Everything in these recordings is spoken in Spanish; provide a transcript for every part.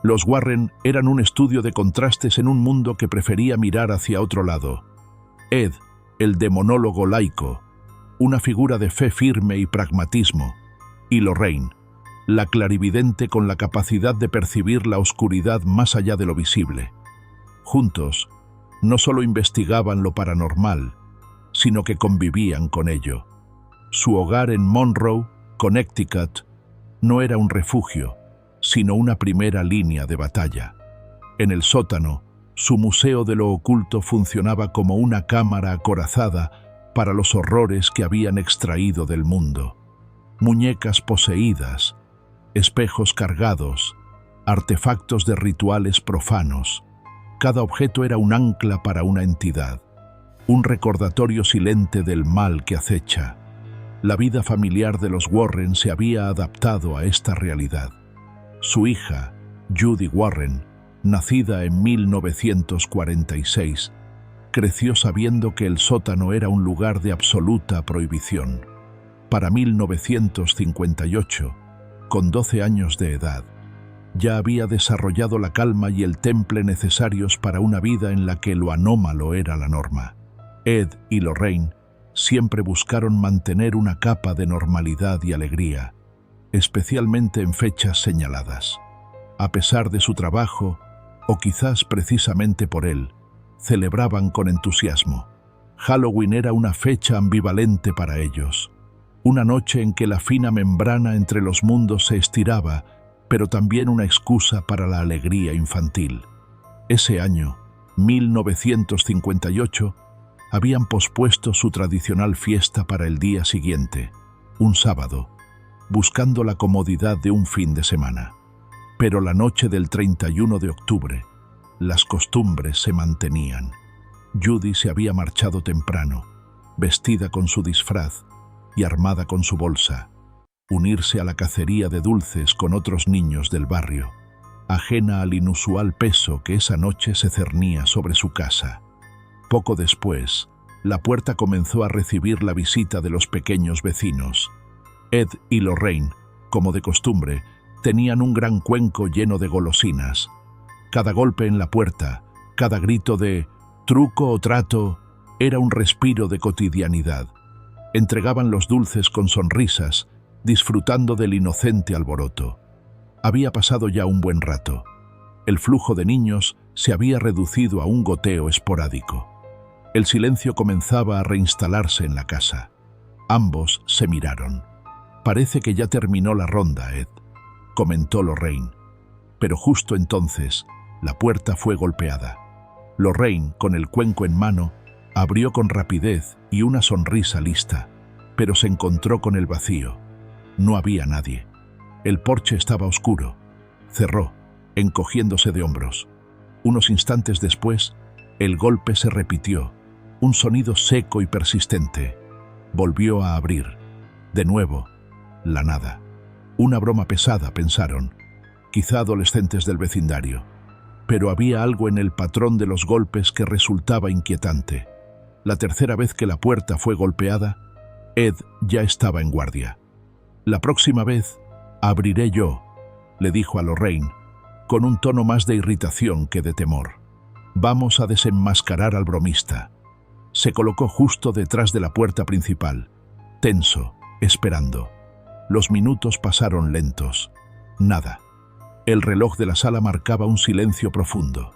Los Warren eran un estudio de contrastes en un mundo que prefería mirar hacia otro lado. Ed, el demonólogo laico, una figura de fe firme y pragmatismo, y Lorraine, la clarividente con la capacidad de percibir la oscuridad más allá de lo visible. Juntos, no solo investigaban lo paranormal, sino que convivían con ello. Su hogar en Monroe, Connecticut, no era un refugio, sino una primera línea de batalla. En el sótano, su museo de lo oculto funcionaba como una cámara acorazada para los horrores que habían extraído del mundo. Muñecas poseídas, espejos cargados, artefactos de rituales profanos. Cada objeto era un ancla para una entidad, un recordatorio silente del mal que acecha. La vida familiar de los Warren se había adaptado a esta realidad. Su hija, Judy Warren, nacida en 1946, creció sabiendo que el sótano era un lugar de absoluta prohibición. Para 1958, con 12 años de edad, ya había desarrollado la calma y el temple necesarios para una vida en la que lo anómalo era la norma. Ed y Lorraine siempre buscaron mantener una capa de normalidad y alegría, especialmente en fechas señaladas. A pesar de su trabajo, o quizás precisamente por él, celebraban con entusiasmo. Halloween era una fecha ambivalente para ellos, una noche en que la fina membrana entre los mundos se estiraba, pero también una excusa para la alegría infantil. Ese año, 1958, habían pospuesto su tradicional fiesta para el día siguiente, un sábado, buscando la comodidad de un fin de semana. Pero la noche del 31 de octubre, las costumbres se mantenían. Judy se había marchado temprano, vestida con su disfraz y armada con su bolsa, unirse a la cacería de dulces con otros niños del barrio, ajena al inusual peso que esa noche se cernía sobre su casa. Poco después, la puerta comenzó a recibir la visita de los pequeños vecinos. Ed y Lorraine, como de costumbre, tenían un gran cuenco lleno de golosinas. Cada golpe en la puerta, cada grito de «truco o trato» era un respiro de cotidianidad. Entregaban los dulces con sonrisas, disfrutando del inocente alboroto. Había pasado ya un buen rato. El flujo de niños se había reducido a un goteo esporádico. El silencio comenzaba a reinstalarse en la casa. Ambos se miraron. «Parece que ya terminó la ronda, Ed», comentó Lorraine. Pero justo entonces, la puerta fue golpeada. Lorraine, con el cuenco en mano, abrió con rapidez y una sonrisa lista, pero se encontró con el vacío. No había nadie. El porche estaba oscuro. Cerró, encogiéndose de hombros. Unos instantes después, el golpe se repitió, un sonido seco y persistente. Volvió a abrir. De nuevo, la nada. Una broma pesada, pensaron, quizá adolescentes del vecindario. Pero había algo en el patrón de los golpes que resultaba inquietante. La tercera vez que la puerta fue golpeada, Ed ya estaba en guardia. «La próxima vez, abriré yo», le dijo a Lorraine, con un tono más de irritación que de temor. «Vamos a desenmascarar al bromista». Se colocó justo detrás de la puerta principal, tenso, esperando. Los minutos pasaron lentos. Nada. El reloj de la sala marcaba un silencio profundo.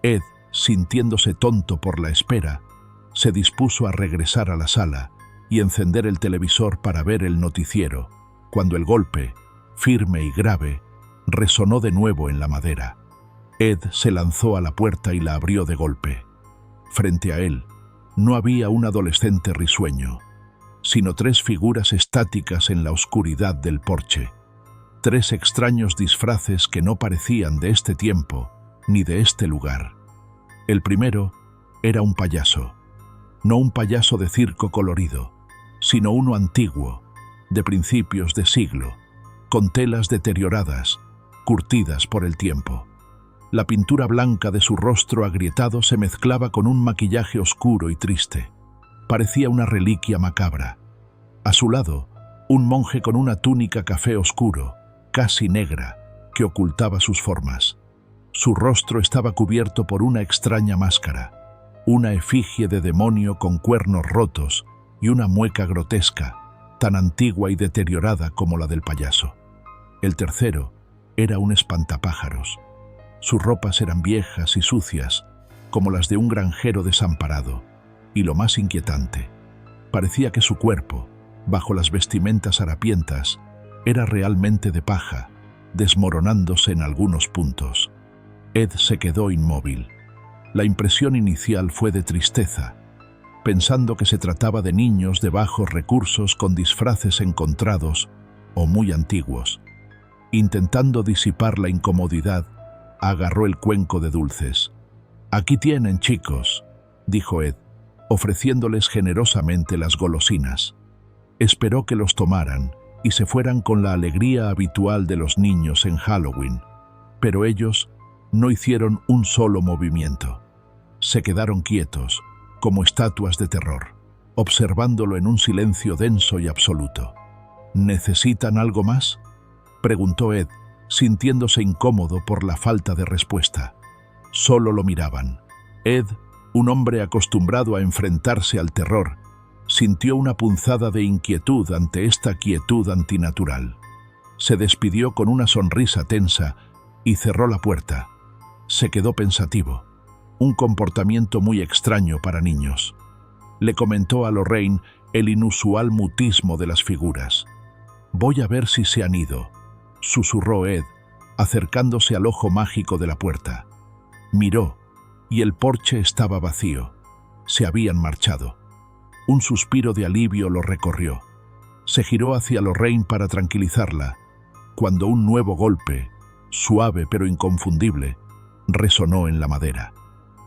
Ed, sintiéndose tonto por la espera, se dispuso a regresar a la sala y encender el televisor para ver el noticiero, cuando el golpe, firme y grave, resonó de nuevo en la madera. Ed se lanzó a la puerta y la abrió de golpe. Frente a él, no había un adolescente risueño, sino tres figuras estáticas en la oscuridad del porche. Tres extraños disfraces que no parecían de este tiempo ni de este lugar. El primero era un payaso. No un payaso de circo colorido, sino uno antiguo, de principios de siglo, con telas deterioradas, curtidas por el tiempo. La pintura blanca de su rostro agrietado se mezclaba con un maquillaje oscuro y triste. Parecía una reliquia macabra. A su lado, un monje con una túnica café oscuro, casi negra, que ocultaba sus formas. Su rostro estaba cubierto por una extraña máscara, una efigie de demonio con cuernos rotos y una mueca grotesca, tan antigua y deteriorada como la del payaso. El tercero era un espantapájaros. Sus ropas eran viejas y sucias, como las de un granjero desamparado, y lo más inquietante, parecía que su cuerpo, bajo las vestimentas harapientas, era realmente de paja, desmoronándose en algunos puntos. Ed se quedó inmóvil. La impresión inicial fue de tristeza, pensando que se trataba de niños de bajos recursos con disfraces encontrados o muy antiguos. Intentando disipar la incomodidad, agarró el cuenco de dulces. «Aquí tienen, chicos», dijo Ed, ofreciéndoles generosamente las golosinas. Esperó que los tomaran y se fueran con la alegría habitual de los niños en Halloween, pero ellos no hicieron un solo movimiento. Se quedaron quietos, como estatuas de terror, observándolo en un silencio denso y absoluto. «¿Necesitan algo más?», preguntó Ed, sintiéndose incómodo por la falta de respuesta. Solo lo miraban. Ed, un hombre acostumbrado a enfrentarse al terror, sintió una punzada de inquietud ante esta quietud antinatural. Se despidió con una sonrisa tensa y cerró la puerta. Se quedó pensativo, un comportamiento muy extraño para niños. Le comentó a Lorraine el inusual mutismo de las figuras. «Voy a ver si se han ido», susurró Ed, acercándose al ojo mágico de la puerta. Miró, y el porche estaba vacío. Se habían marchado. Un suspiro de alivio lo recorrió. Se giró hacia Lorraine para tranquilizarla, cuando un nuevo golpe, suave pero inconfundible, resonó en la madera.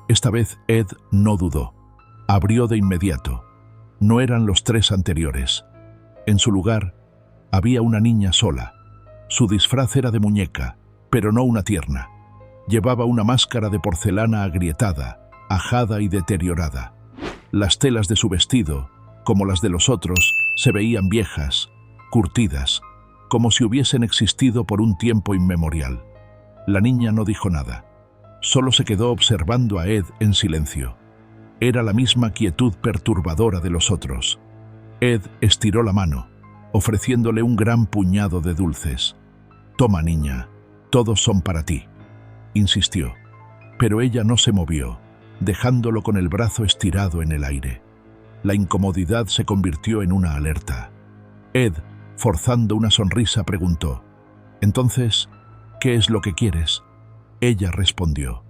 Esta vez Ed no dudó. Abrió de inmediato. No eran los tres anteriores. En su lugar, había una niña sola. Su disfraz era de muñeca, pero no una tierna. Llevaba una máscara de porcelana agrietada, ajada y deteriorada. Las telas de su vestido, como las de los otros, se veían viejas, curtidas, como si hubiesen existido por un tiempo inmemorial. La niña no dijo nada. Solo se quedó observando a Ed en silencio. Era la misma quietud perturbadora de los otros. Ed estiró la mano, ofreciéndole un gran puñado de dulces. «Toma, niña, todos son para ti», insistió, pero ella no se movió, dejándolo con el brazo estirado en el aire. La incomodidad se convirtió en una alerta. Ed, forzando una sonrisa, preguntó: «Entonces, ¿qué es lo que quieres?». Ella respondió.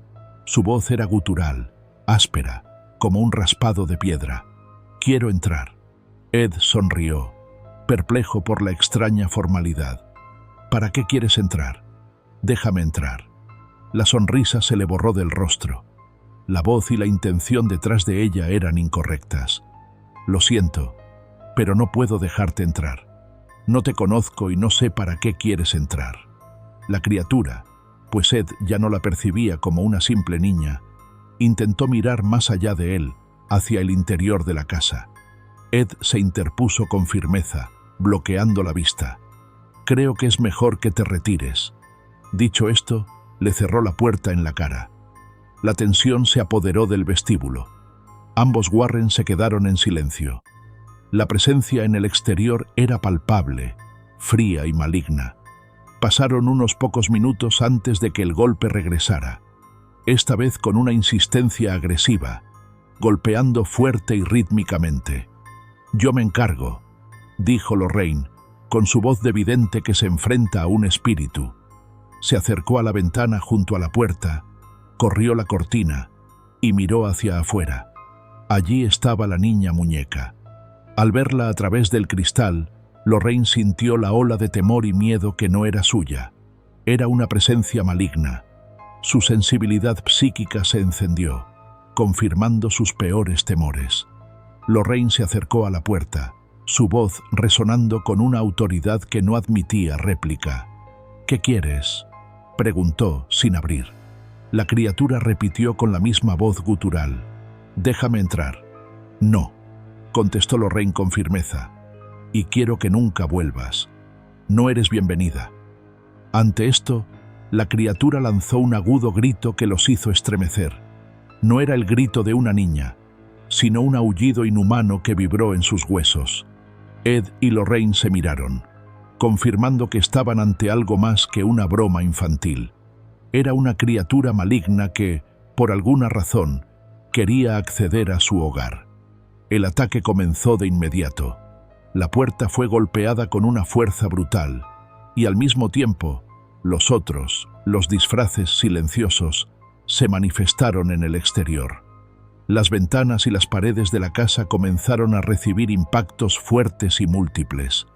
Su voz era gutural, áspera, como un raspado de piedra. «Quiero entrar». Ed sonrió, perplejo por la extraña formalidad. «¿Para qué quieres entrar?». «Déjame entrar». La sonrisa se le borró del rostro. La voz y la intención detrás de ella eran incorrectas. «Lo siento, pero no puedo dejarte entrar. No te conozco y no sé para qué quieres entrar». La criatura, pues Ed ya no la percibía como una simple niña, intentó mirar más allá de él, hacia el interior de la casa. Ed se interpuso con firmeza, bloqueando la vista. «Creo que es mejor que te retires». Dicho esto, le cerró la puerta en la cara. La tensión se apoderó del vestíbulo. Ambos Warren se quedaron en silencio. La presencia en el exterior era palpable, fría y maligna. Pasaron unos pocos minutos antes de que el golpe regresara, esta vez con una insistencia agresiva, golpeando fuerte y rítmicamente. «Yo me encargo», dijo Lorraine, con su voz de vidente que se enfrenta a un espíritu. Se acercó a la ventana junto a la puerta, corrió la cortina y miró hacia afuera. Allí estaba la niña muñeca. Al verla a través del cristal, Lorraine sintió la ola de temor y miedo que no era suya. Era una presencia maligna. Su sensibilidad psíquica se encendió, confirmando sus peores temores. Lorraine se acercó a la puerta, su voz resonando con una autoridad que no admitía réplica. «¿Qué quieres?», preguntó, sin abrir. La criatura repitió con la misma voz gutural: «Déjame entrar». «No», contestó Lorraine con firmeza, «y quiero que nunca vuelvas. No eres bienvenida». Ante esto, La criatura lanzó un agudo grito que los hizo estremecer. No era el grito de una niña, sino un aullido inhumano que vibró en sus huesos. Ed y Lorraine se miraron, confirmando que estaban ante algo más que una broma infantil. Era una criatura maligna que, por alguna razón, quería acceder a su hogar. El ataque comenzó de inmediato. La puerta fue golpeada con una fuerza brutal, y al mismo tiempo, los disfraces silenciosos, se manifestaron en el exterior. Las ventanas y las paredes de la casa comenzaron a recibir impactos fuertes y múltiples.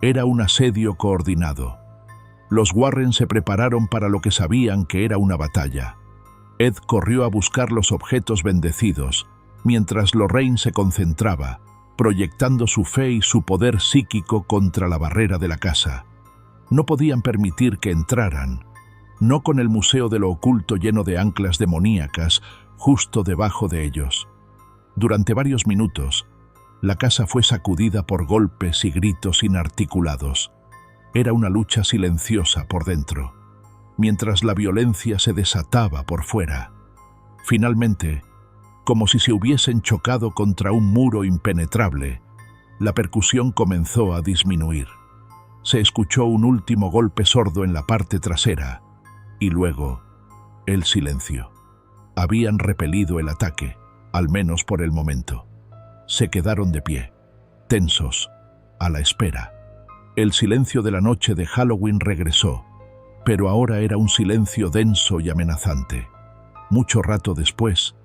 Era un asedio coordinado. Los Warren se prepararon para lo que sabían que era una batalla. Ed corrió a buscar los objetos bendecidos, mientras Lorraine se concentraba, proyectando su fe y su poder psíquico contra la barrera de la casa. No podían permitir que entraran, no con el Museo de lo Oculto lleno de anclas demoníacas justo debajo de ellos. Durante varios minutos, la casa fue sacudida por golpes y gritos inarticulados. Era una lucha silenciosa por dentro, mientras la violencia se desataba por fuera. Finalmente, como si se hubiesen chocado contra un muro impenetrable, la percusión comenzó a disminuir. Se escuchó un último golpe sordo en la parte trasera, y luego, el silencio. Habían repelido el ataque, al menos por el momento. Se quedaron de pie, tensos, a la espera. El silencio de la noche de Halloween regresó, pero ahora era un silencio denso y amenazante. Mucho rato después,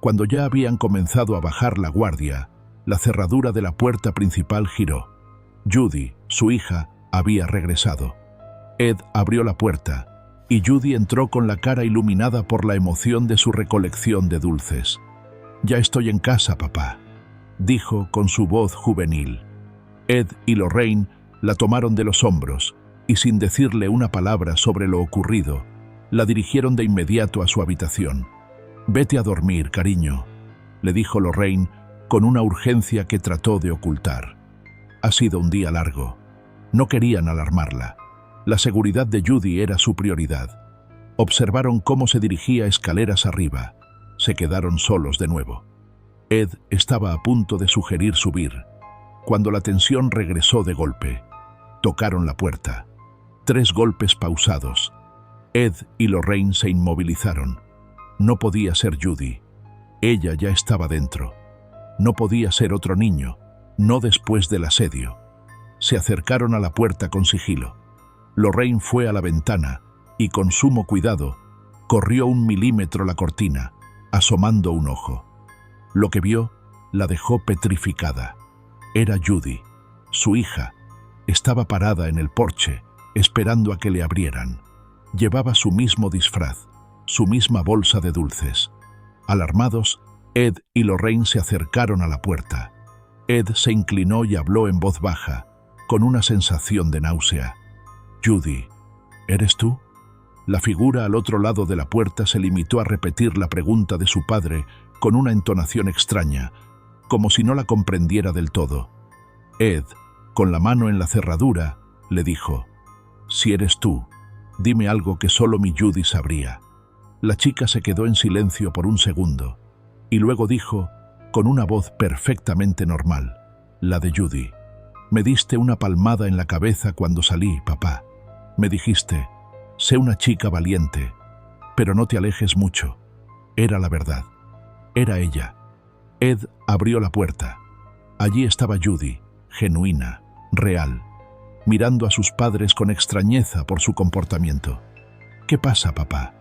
cuando ya habían comenzado a bajar la guardia, la cerradura de la puerta principal giró. Judy, su hija, había regresado. Ed abrió la puerta, y Judy entró con la cara iluminada por la emoción de su recolección de dulces. «Ya estoy en casa, papá», dijo con su voz juvenil. Ed y Lorraine la tomaron de los hombros, y sin decirle una palabra sobre lo ocurrido, la dirigieron de inmediato a su habitación. «Vete a dormir, cariño», le dijo Lorraine con una urgencia que trató de ocultar. Ha sido un día largo. No querían alarmarla. La seguridad de Judy era su prioridad. Observaron cómo se dirigía escaleras arriba. Se quedaron solos de nuevo. Ed estaba a punto de sugerir subir, cuando la tensión regresó de golpe. Tocaron la puerta. 3 golpes pausados. Ed y Lorraine se inmovilizaron. No podía ser Judy. Ella ya estaba dentro. No podía ser otro niño, no después del asedio. Se acercaron a la puerta con sigilo. Lorraine fue a la ventana y, con sumo cuidado, corrió 1 milímetro la cortina, asomando un ojo. Lo que vio la dejó petrificada. Era Judy, su hija. Estaba parada en el porche, esperando a que le abrieran. Llevaba su mismo disfraz, su misma bolsa de dulces. Alarmados, Ed y Lorraine se acercaron a la puerta. Ed se inclinó y habló en voz baja, con una sensación de náusea. «Judy, ¿eres tú?». La figura al otro lado de la puerta se limitó a repetir la pregunta de su padre con una entonación extraña, como si no la comprendiera del todo. Ed, con la mano en la cerradura, le dijo: «Si eres tú, dime algo que solo mi Judy sabría». La chica se quedó en silencio por un segundo, y luego dijo, con una voz perfectamente normal, la de Judy: «Me diste una palmada en la cabeza cuando salí, papá. Me dijiste, sé una chica valiente, pero no te alejes mucho». Era la verdad. Era ella. Ed abrió la puerta. Allí estaba Judy, genuina, real, mirando a sus padres con extrañeza por su comportamiento. «¿Qué pasa, papá?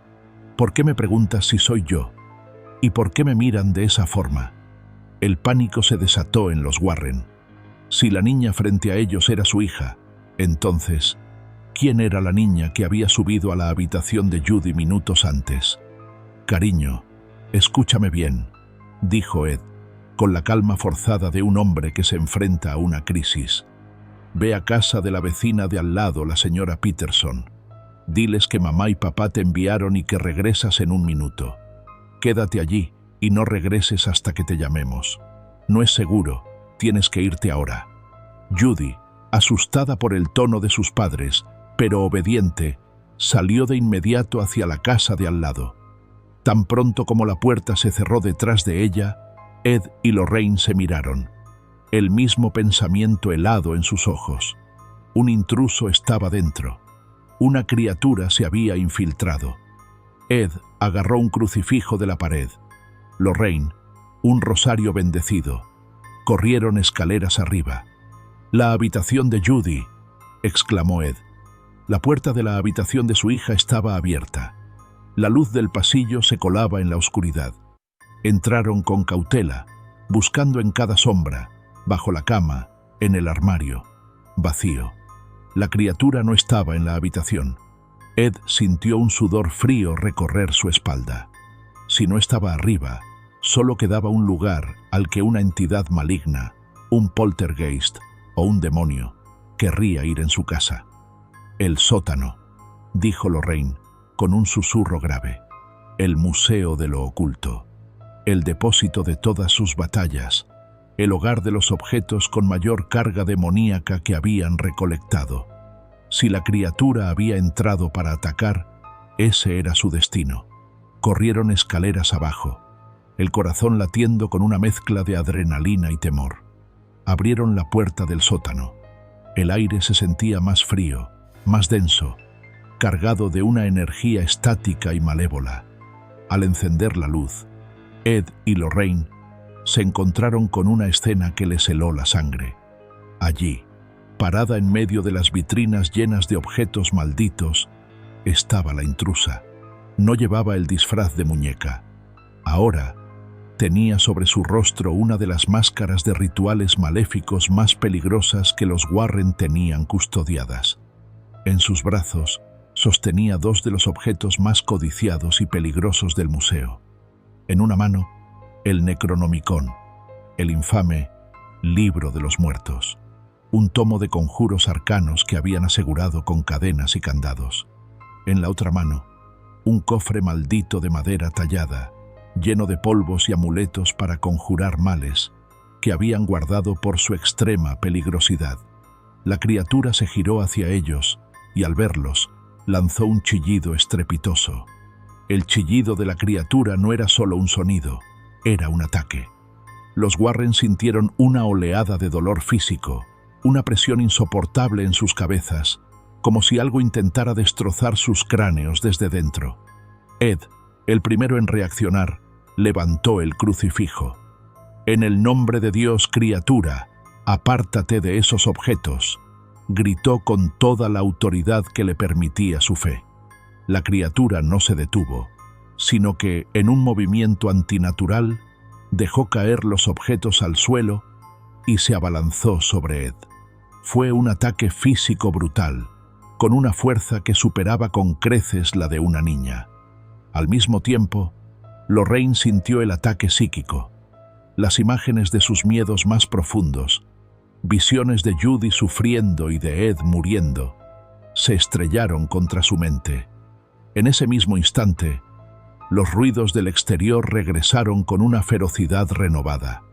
¿Por qué me preguntas si soy yo? ¿Y por qué me miran de esa forma?». El pánico se desató en los Warren. Si la niña frente a ellos era su hija, entonces, ¿quién era la niña que había subido a la habitación de Judy minutos antes? «Cariño, escúchame bien», dijo Ed, con la calma forzada de un hombre que se enfrenta a una crisis. «Ve a casa de la vecina de al lado, la señora Peterson. Diles que mamá y papá te enviaron y que regresas en 1 minuto. Quédate allí y no regreses hasta que te llamemos. No es seguro, tienes que irte ahora». Judy, asustada por el tono de sus padres, pero obediente, salió de inmediato hacia la casa de al lado. Tan pronto como la puerta se cerró detrás de ella, Ed y Lorraine se miraron. El mismo pensamiento helado en sus ojos. Un intruso estaba dentro. Una criatura se había infiltrado. Ed agarró un crucifijo de la pared. Lorraine, un rosario bendecido. Corrieron escaleras arriba. «La habitación de Judy», exclamó Ed. La puerta de la habitación de su hija estaba abierta. La luz del pasillo se colaba en la oscuridad. Entraron con cautela, buscando en cada sombra, bajo la cama, en el armario. Vacío. La criatura no estaba en la habitación. Ed sintió un sudor frío recorrer su espalda. Si no estaba arriba, solo quedaba un lugar al que una entidad maligna, un poltergeist o un demonio, querría ir en su casa. «El sótano», dijo Lorraine, con un susurro grave. «El museo de lo oculto. El depósito de todas sus batallas. El hogar de los objetos con mayor carga demoníaca que habían recolectado. Si la criatura había entrado para atacar, ese era su destino». Corrieron escaleras abajo, el corazón latiendo con una mezcla de adrenalina y temor. Abrieron la puerta del sótano. El aire se sentía más frío, más denso, cargado de una energía estática y malévola. Al encender la luz, Ed y Lorraine se encontraron con una escena que les heló la sangre. Allí, parada en medio de las vitrinas llenas de objetos malditos, estaba la intrusa. No llevaba el disfraz de muñeca. Ahora, tenía sobre su rostro una de las máscaras de rituales maléficos más peligrosas que los Warren tenían custodiadas. En sus brazos, sostenía dos de los objetos más codiciados y peligrosos del museo. En una mano, el Necronomicon, el infame Libro de los Muertos, un tomo de conjuros arcanos que habían asegurado con cadenas y candados. En la otra mano, un cofre maldito de madera tallada, lleno de polvos y amuletos para conjurar males, que habían guardado por su extrema peligrosidad. La criatura se giró hacia ellos y al verlos, lanzó un chillido estrepitoso. El chillido de la criatura no era solo un sonido, era un ataque. Los Warren sintieron una oleada de dolor físico, una presión insoportable en sus cabezas, como si algo intentara destrozar sus cráneos desde dentro. Ed, el primero en reaccionar, levantó el crucifijo. «En el nombre de Dios, criatura, apártate de esos objetos», gritó con toda la autoridad que le permitía su fe. La criatura no se detuvo, sino que, en un movimiento antinatural, dejó caer los objetos al suelo y se abalanzó sobre Ed. Fue un ataque físico brutal, con una fuerza que superaba con creces la de una niña. Al mismo tiempo, Lorraine sintió el ataque psíquico, las imágenes de sus miedos más profundos, visiones de Judy sufriendo y de Ed muriendo, se estrellaron contra su mente. En ese mismo instante, los ruidos del exterior regresaron con una ferocidad renovada.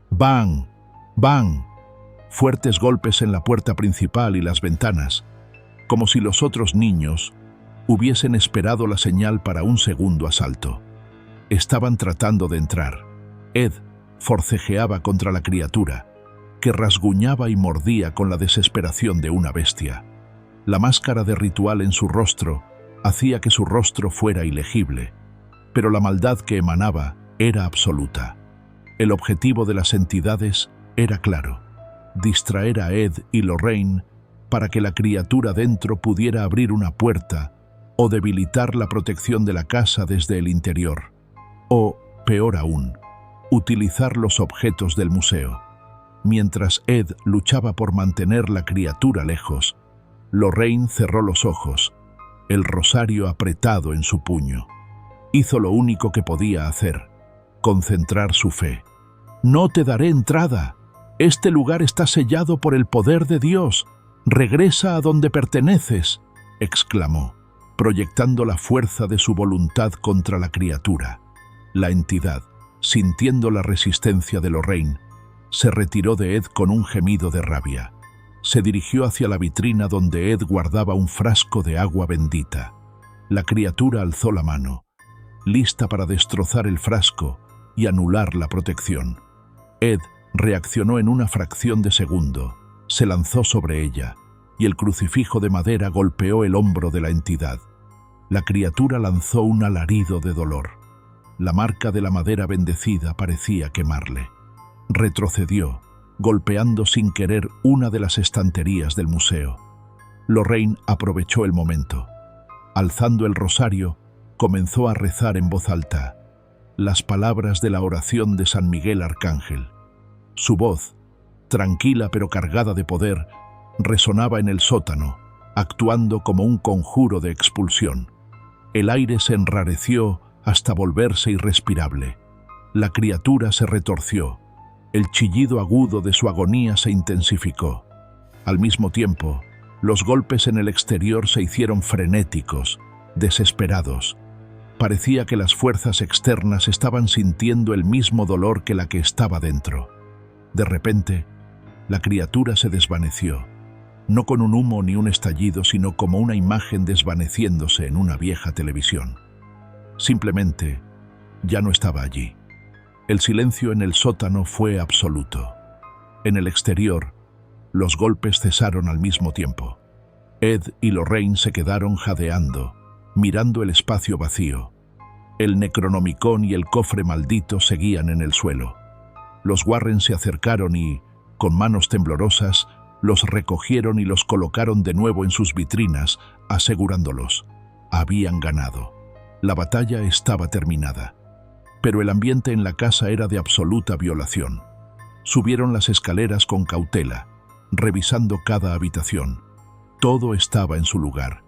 ¡Bang! ¡Bang! Fuertes golpes en la puerta principal y las ventanas, como si los otros niños hubiesen esperado la señal para un segundo asalto. Estaban tratando de entrar. Ed forcejeaba contra la criatura, que rasguñaba y mordía con la desesperación de una bestia. La máscara de ritual en su rostro hacía que su rostro fuera ilegible, pero la maldad que emanaba era absoluta. El objetivo de las entidades era claro: distraer a Ed y Lorraine para que la criatura dentro pudiera abrir una puerta o debilitar la protección de la casa desde el interior. O, peor aún, utilizar los objetos del museo. Mientras Ed luchaba por mantener la criatura lejos, Lorraine cerró los ojos, el rosario apretado en su puño. Hizo lo único que podía hacer: concentrar su fe. «No te daré entrada. Este lugar está sellado por el poder de Dios. Regresa a donde perteneces», exclamó, proyectando la fuerza de su voluntad contra la criatura. La entidad, sintiendo la resistencia de Lorraine, se retiró de Ed con un gemido de rabia. Se dirigió hacia la vitrina donde Ed guardaba un frasco de agua bendita. La criatura alzó la mano, lista para destrozar el frasco y anular la protección. Ed reaccionó en una fracción de segundo, se lanzó sobre ella, y el crucifijo de madera golpeó el hombro de la entidad. La criatura lanzó un alarido de dolor. La marca de la madera bendecida parecía quemarle. Retrocedió, golpeando sin querer una de las estanterías del museo. Lorraine aprovechó el momento. Alzando el rosario, comenzó a rezar en voz alta las palabras de la oración de San Miguel Arcángel. Su voz, tranquila pero cargada de poder, resonaba en el sótano, actuando como un conjuro de expulsión. El aire se enrareció hasta volverse irrespirable. La criatura se retorció. El chillido agudo de su agonía se intensificó. Al mismo tiempo, los golpes en el exterior se hicieron frenéticos, desesperados. Parecía que las fuerzas externas estaban sintiendo el mismo dolor que la que estaba dentro. De repente, la criatura se desvaneció, no con un humo ni un estallido, sino como una imagen desvaneciéndose en una vieja televisión. Simplemente, ya no estaba allí. El silencio en el sótano fue absoluto. En el exterior, los golpes cesaron al mismo tiempo. Ed y Lorraine se quedaron jadeando, mirando el espacio vacío. El Necronomicon y el cofre maldito seguían en el suelo. Los Warren se acercaron y, con manos temblorosas, los recogieron y los colocaron de nuevo en sus vitrinas, asegurándolos: habían ganado. La batalla estaba terminada. Pero el ambiente en la casa era de absoluta violación. Subieron las escaleras con cautela, revisando cada habitación. Todo estaba en su lugar,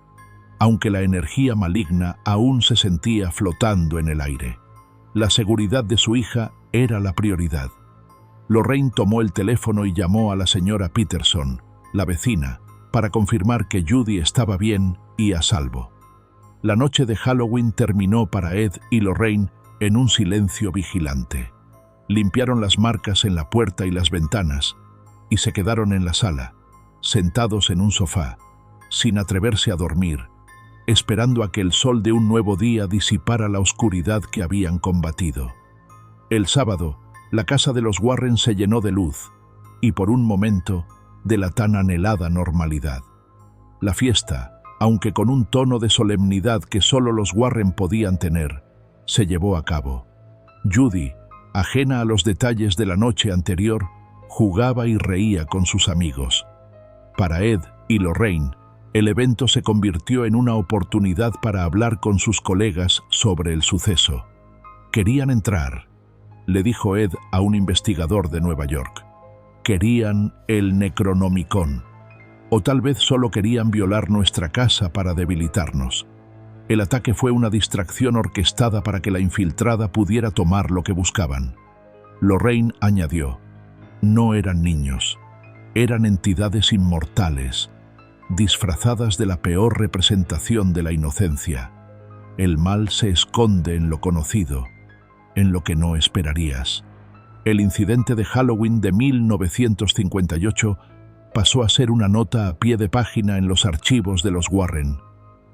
aunque la energía maligna aún se sentía flotando en el aire. La seguridad de su hija era la prioridad. Lorraine tomó el teléfono y llamó a la señora Peterson, la vecina, para confirmar que Judy estaba bien y a salvo. La noche de Halloween terminó para Ed y Lorraine en un silencio vigilante. Limpiaron las marcas en la puerta y las ventanas y se quedaron en la sala, sentados en un sofá, sin atreverse a dormir, esperando a que el sol de un nuevo día disipara la oscuridad que habían combatido. El sábado, la casa de los Warren se llenó de luz y, por un momento, de la tan anhelada normalidad. La fiesta, aunque con un tono de solemnidad que solo los Warren podían tener, se llevó a cabo. Judy, ajena a los detalles de la noche anterior, jugaba y reía con sus amigos. Para Ed y Lorraine, el evento se convirtió en una oportunidad para hablar con sus colegas sobre el suceso. Querían entrar, le dijo Ed a un investigador de Nueva York. Querían el Necronomicon. O tal vez solo querían violar nuestra casa para debilitarnos. El ataque fue una distracción orquestada para que la infiltrada pudiera tomar lo que buscaban. Lorraine añadió: no eran niños, eran entidades inmortales, disfrazadas de la peor representación de la inocencia. El mal se esconde en lo conocido, en lo que no esperarías. El incidente de Halloween de 1958 pasó a ser una nota a pie de página en los archivos de los Warren,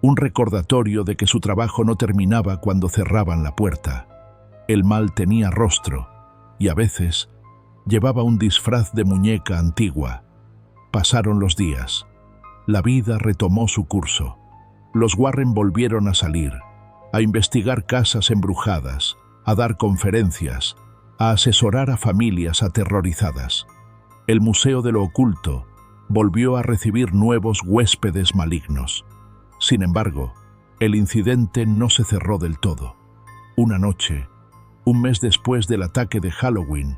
un recordatorio de que su trabajo no terminaba cuando cerraban la puerta. El mal tenía rostro y a veces llevaba un disfraz de muñeca antigua. Pasaron los días. La vida retomó su curso. Los Warren volvieron a salir, a investigar casas embrujadas, a dar conferencias, a asesorar a familias aterrorizadas. El Museo de lo Oculto volvió a recibir nuevos huéspedes malignos. Sin embargo, el incidente no se cerró del todo. Una noche, un mes después del ataque de Halloween,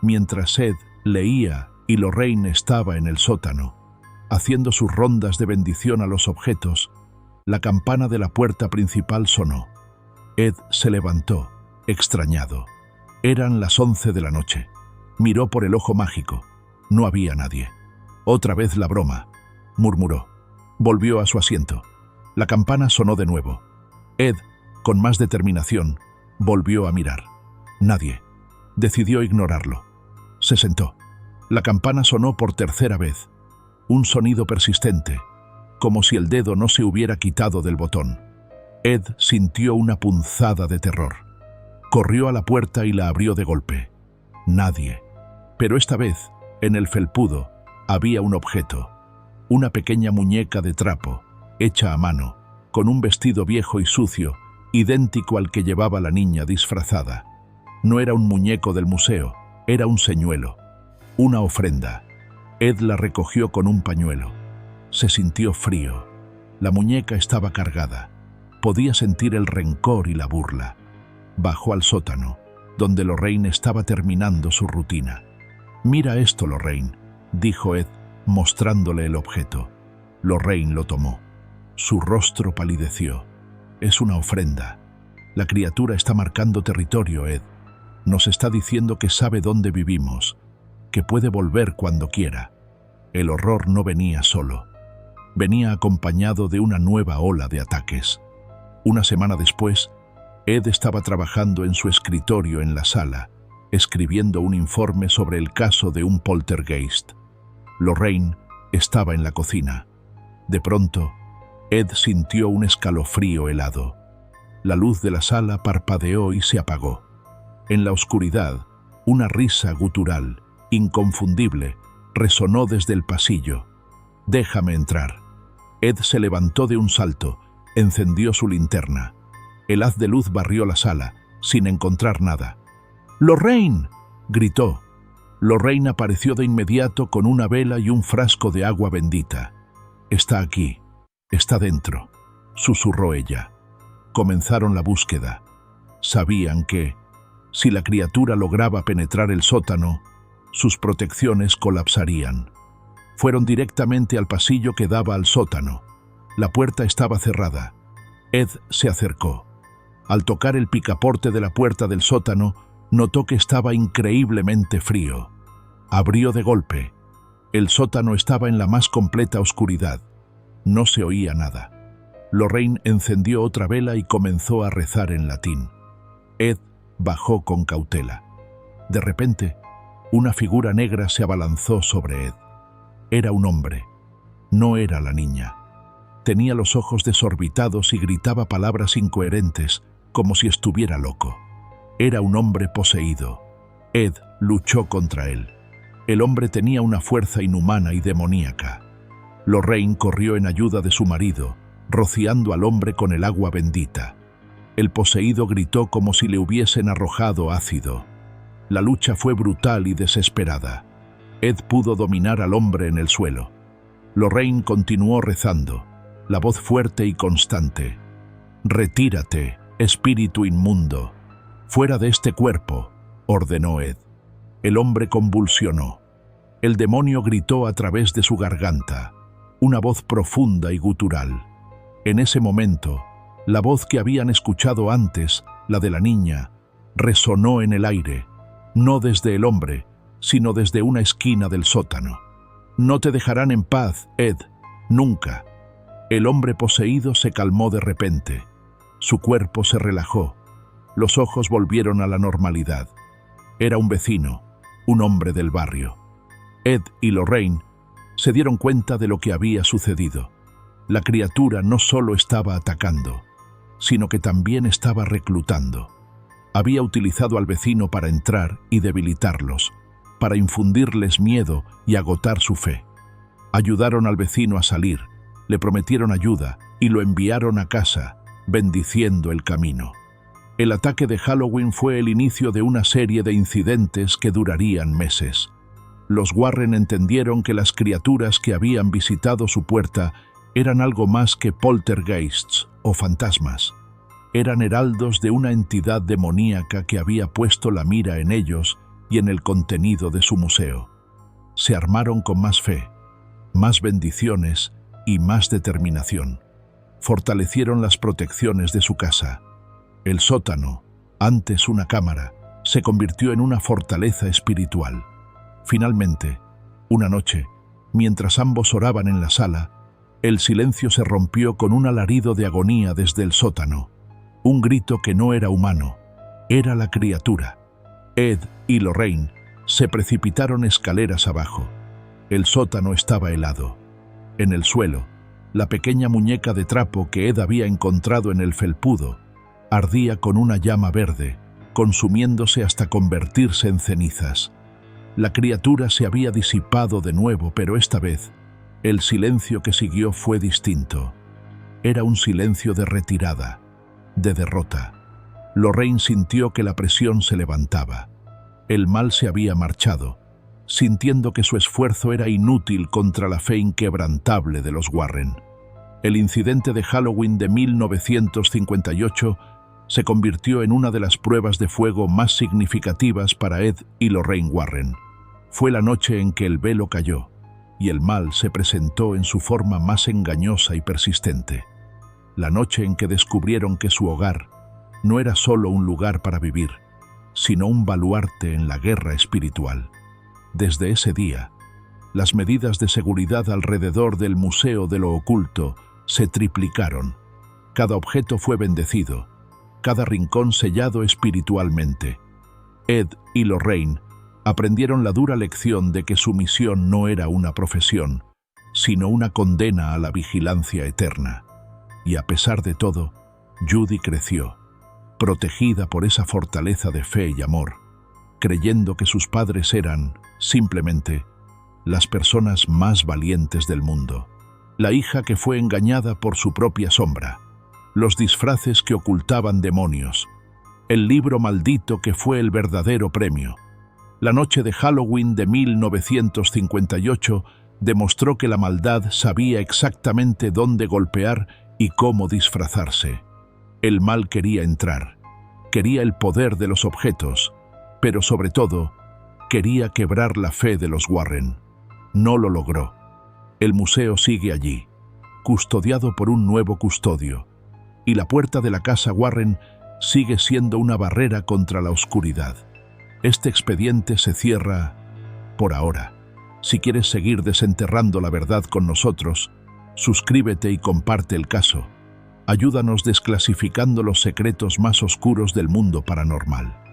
mientras Ed leía y Lorraine estaba en el sótano, haciendo sus rondas de bendición a los objetos, la campana de la puerta principal sonó. Ed se levantó, extrañado. Eran las 11 de la noche. Miró por el ojo mágico. No había nadie. Otra vez la broma, murmuró. Volvió a su asiento. La campana sonó de nuevo. Ed, con más determinación, volvió a mirar. Nadie. Decidió ignorarlo. Se sentó. La campana sonó por tercera vez. Un sonido persistente, como si el dedo no se hubiera quitado del botón. Ed sintió una punzada de terror. Corrió a la puerta y la abrió de golpe. Nadie. Pero esta vez, en el felpudo, había un objeto. Una pequeña muñeca de trapo, hecha a mano, con un vestido viejo y sucio, idéntico al que llevaba la niña disfrazada. No era un muñeco del museo, era un señuelo, una ofrenda. Ed la recogió con un pañuelo. Se sintió frío. La muñeca estaba cargada. Podía sentir el rencor y la burla. Bajó al sótano, donde Lorraine estaba terminando su rutina. «Mira esto, Lorraine», dijo Ed, mostrándole el objeto. Lorraine lo tomó. Su rostro palideció. «Es una ofrenda. La criatura está marcando territorio, Ed. Nos está diciendo que sabe dónde vivimos, que puede volver cuando quiera». El horror no venía solo. Venía acompañado de una nueva ola de ataques. Una semana después, Ed estaba trabajando en su escritorio en la sala, escribiendo un informe sobre el caso de un poltergeist. Lorraine estaba en la cocina. De pronto, Ed sintió un escalofrío helado. La luz de la sala parpadeó y se apagó. En la oscuridad, una risa gutural, inconfundible, resonó desde el pasillo. «Déjame entrar». Ed se levantó de un salto, encendió su linterna. El haz de luz barrió la sala, sin encontrar nada. «¡Lorraine!», gritó. Lorraine apareció de inmediato con una vela y un frasco de agua bendita. «Está aquí, está dentro», susurró ella. Comenzaron la búsqueda. Sabían que, si la criatura lograba penetrar el sótano, sus protecciones colapsarían. Fueron directamente al pasillo que daba al sótano. La puerta estaba cerrada. Ed se acercó. Al tocar el picaporte de la puerta del sótano, notó que estaba increíblemente frío. Abrió de golpe. El sótano estaba en la más completa oscuridad. No se oía nada. Lorraine encendió otra vela y comenzó a rezar en latín. Ed bajó con cautela. De repente, una figura negra se abalanzó sobre Ed. Era un hombre. No era la niña. Tenía los ojos desorbitados y gritaba palabras incoherentes, como si estuviera loco. Era un hombre poseído. Ed luchó contra él. El hombre tenía una fuerza inhumana y demoníaca. Lorraine corrió en ayuda de su marido, rociando al hombre con el agua bendita. El poseído gritó como si le hubiesen arrojado ácido. La lucha fue brutal y desesperada. Ed pudo dominar al hombre en el suelo. Lorraine continuó rezando, la voz fuerte y constante. «Retírate, espíritu inmundo. Fuera de este cuerpo», ordenó Ed. El hombre convulsionó. El demonio gritó a través de su garganta, una voz profunda y gutural. En ese momento, la voz que habían escuchado antes, la de la niña, resonó en el aire, no desde el hombre, sino desde una esquina del sótano. «No te dejarán en paz, Ed, nunca». El hombre poseído se calmó de repente. Su cuerpo se relajó. Los ojos volvieron a la normalidad. Era un vecino, un hombre del barrio. Ed y Lorraine se dieron cuenta de lo que había sucedido. La criatura no solo estaba atacando, sino que también estaba reclutando. Había utilizado al vecino para entrar y debilitarlos, para infundirles miedo y agotar su fe. Ayudaron al vecino a salir, le prometieron ayuda y lo enviaron a casa, bendiciendo el camino. El ataque de Halloween fue el inicio de una serie de incidentes que durarían meses. Los Warren entendieron que las criaturas que habían visitado su puerta eran algo más que poltergeists o fantasmas. Eran heraldos de una entidad demoníaca que había puesto la mira en ellos y en el contenido de su museo. Se armaron con más fe, más bendiciones y más determinación. Fortalecieron las protecciones de su casa. El sótano, antes una cámara, se convirtió en una fortaleza espiritual. Finalmente, una noche, mientras ambos oraban en la sala, el silencio se rompió con un alarido de agonía desde el sótano. Un grito que no era humano, era la criatura. Ed y Lorraine se precipitaron escaleras abajo. El sótano estaba helado. En el suelo, La pequeña muñeca de trapo que Ed había encontrado en el felpudo ardía con una llama verde, consumiéndose hasta convertirse en cenizas. La criatura se había disipado de nuevo, pero esta vez el silencio que siguió fue distinto. Era un silencio de retirada, de derrota. Lorraine sintió que la presión se levantaba. El mal se había marchado, sintiendo que su esfuerzo era inútil contra la fe inquebrantable de los Warren. El incidente de Halloween de 1958 se convirtió en una de las pruebas de fuego más significativas para Ed y Lorraine Warren. Fue la noche en que el velo cayó y el mal se presentó en su forma más engañosa y persistente. La noche en que descubrieron que su hogar no era solo un lugar para vivir, sino un baluarte en la guerra espiritual. Desde ese día, las medidas de seguridad alrededor del Museo de lo Oculto se triplicaron. Cada objeto fue bendecido, cada rincón sellado espiritualmente. Ed y Lorraine aprendieron la dura lección de que su misión no era una profesión, sino una condena a la vigilancia eterna. Y a pesar de todo, Judy creció, protegida por esa fortaleza de fe y amor, creyendo que sus padres eran, simplemente, las personas más valientes del mundo. La hija que fue engañada por su propia sombra, los disfraces que ocultaban demonios, el libro maldito que fue el verdadero premio. La noche de Halloween de 1958 demostró que la maldad sabía exactamente dónde golpear y cómo disfrazarse. El mal quería entrar, quería el poder de los objetos, pero sobre todo, quería quebrar la fe de los Warren. No lo logró. El museo sigue allí, custodiado por un nuevo custodio, y la puerta de la casa Warren sigue siendo una barrera contra la oscuridad. Este expediente se cierra por ahora. Si quieres seguir desenterrando la verdad con nosotros, suscríbete y comparte el caso. Ayúdanos desclasificando los secretos más oscuros del mundo paranormal.